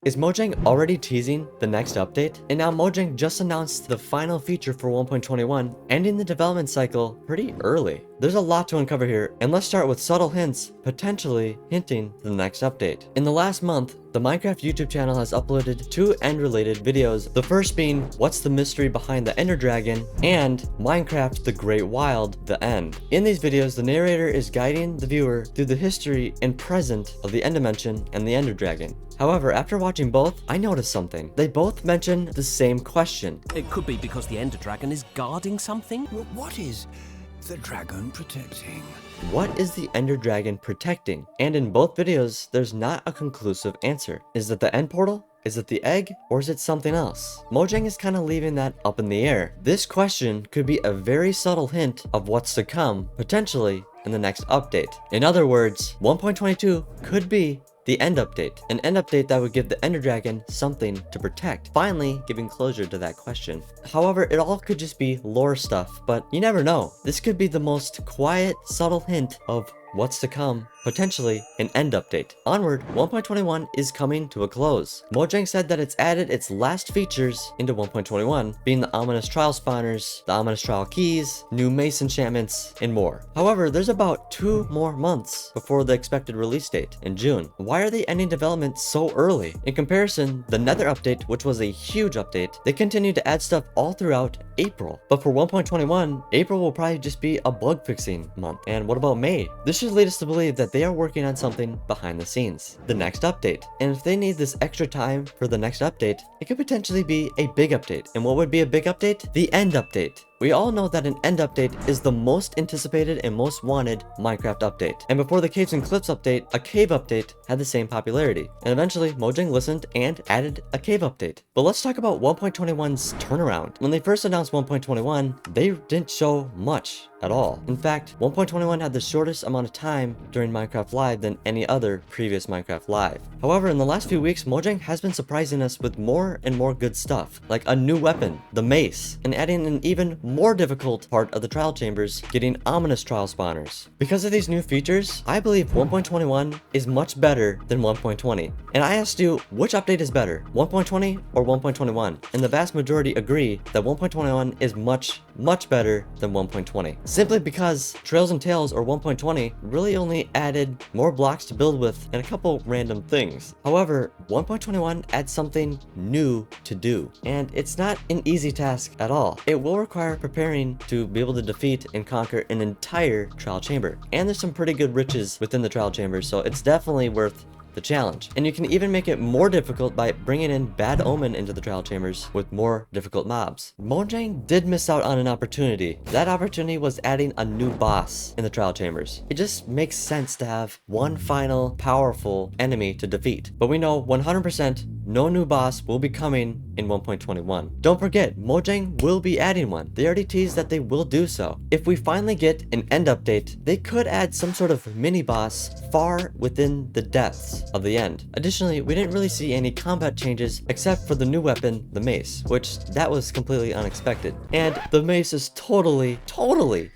Is Mojang already teasing the next update? And now Mojang just announced the final feature for 1.21, ending the development cycle pretty early. There's a lot to uncover here, and let's start with subtle hints, potentially hinting to the next update. In the last month, the Minecraft YouTube channel has uploaded 2 end-related videos, the first being What's the Mystery Behind the Ender Dragon and Minecraft the Great Wild, The End. In these videos, the narrator is guiding the viewer through the history and present of the End Dimension and the Ender Dragon. However, after watching both, I noticed something. They both mention the same question. It could be because the Ender Dragon is guarding something? What is the dragon protecting? What is the Ender Dragon protecting? And in both videos, there's not a conclusive answer. Is it the end portal? Is it the egg? Or is it something else? Mojang is kind of leaving that up in the air. This question could be a very subtle hint of what's to come, potentially, in the next update. In other words, 1.22 could be the end update. An end update that would give the Ender Dragon something to protect, finally giving closure to that question. However, it all could just be lore stuff, but you never know. This could be the most quiet, subtle hint of what's to come, potentially an end update. Onward, 1.21 is coming to a close. Mojang said that it's added its last features into 1.21, being the ominous trial spawners, the ominous trial keys, new mace enchantments, and more. However, there's about 2 more months before the expected release date in June. Why are they ending development so early? In comparison, the Nether update, which was a huge update, they continued to add stuff all throughout April. But for 1.21, April will probably just be a bug fixing month. And what about May? This should lead us to believe that they are working on something behind the scenes, the next update. And if they need this extra time for the next update, it could potentially be a big update. And what would be a big update? The end update. We all know that an end update is the most anticipated and most wanted Minecraft update. And before the Caves and Cliffs update, a cave update had the same popularity. And eventually, Mojang listened and added a cave update. But let's talk about 1.21's turnaround. When they first announced 1.21, they didn't show much at all. In fact, 1.21 had the shortest amount of time during Minecraft Live than any other previous Minecraft Live. However, in the last few weeks, Mojang has been surprising us with more and more good stuff, like a new weapon, the mace, and adding an even more difficult part of the trial chambers, getting ominous trial spawners. Because of these new features, I believe 1.21 is much better than 1.20. And I asked you, which update is better, 1.20 or 1.21? And the vast majority agree that 1.21 is much better than 1.20. Simply because Trails and Tales or 1.20 really only added more blocks to build with and a couple random things. However, 1.21 adds something new to do, and it's not an easy task at all. It will require preparing to be able to defeat and conquer an entire trial chamber. And there's some pretty good riches within the trial chamber, so it's definitely worth the challenge. And you can even make it more difficult by bringing in Bad Omen into the trial chambers with more difficult mobs. Mojang did miss out on an opportunity. That opportunity was adding a new boss in the trial chambers. It just makes sense to have one final powerful enemy to defeat. But we know 100% no new boss will be coming in 1.21. Don't forget, Mojang will be adding one. They already teased that they will do so. If we finally get an end update, they could add some sort of mini boss far within the depths of the end. Additionally, we didn't really see any combat changes except for the new weapon, the mace, which that was completely unexpected. And the mace is totally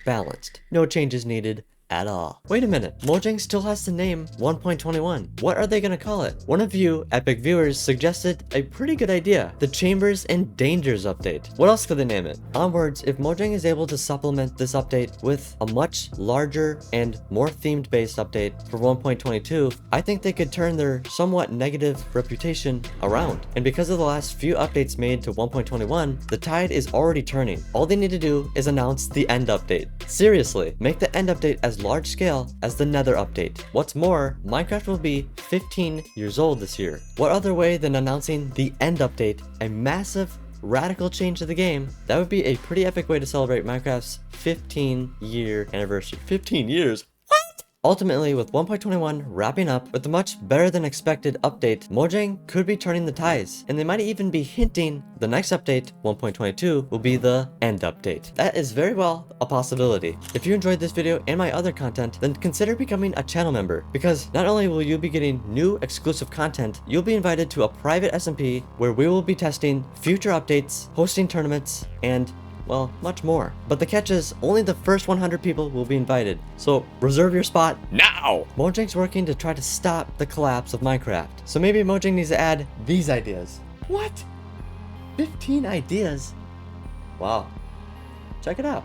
balanced. No changes needed at all. Wait a minute, Mojang still has the name 1.21. What are they gonna call it? One of you epic viewers suggested a pretty good idea, the Chambers and Dangers update. What else could they name it? Onwards, if Mojang is able to supplement this update with a much larger and more themed based update for 1.22, I think they could turn their somewhat negative reputation around. And because of the last few updates made to 1.21, the tide is already turning. All they need to do is announce the end update. Seriously, make the end update as large scale as the Nether update. What's more, Minecraft will be 15 years old this year. What other way than announcing the end update, a massive radical change to the game? That would be a pretty epic way to celebrate Minecraft's 15-year anniversary. 15 years? Ultimately, with 1.21 wrapping up with a much better than expected update, Mojang could be turning the tides, and they might even be hinting the next update, 1.22, will be the end update. That is very well a possibility. If you enjoyed this video and my other content, then consider becoming a channel member, because not only will you be getting new exclusive content, you'll be invited to a private SMP where we will be testing future updates, hosting tournaments, and well, much more. But the catch is, only the first 100 people will be invited, so reserve your spot now! Mojang's working to try to stop the collapse of Minecraft, so maybe Mojang needs to add these ideas. What? 15 ideas? Wow. Check it out.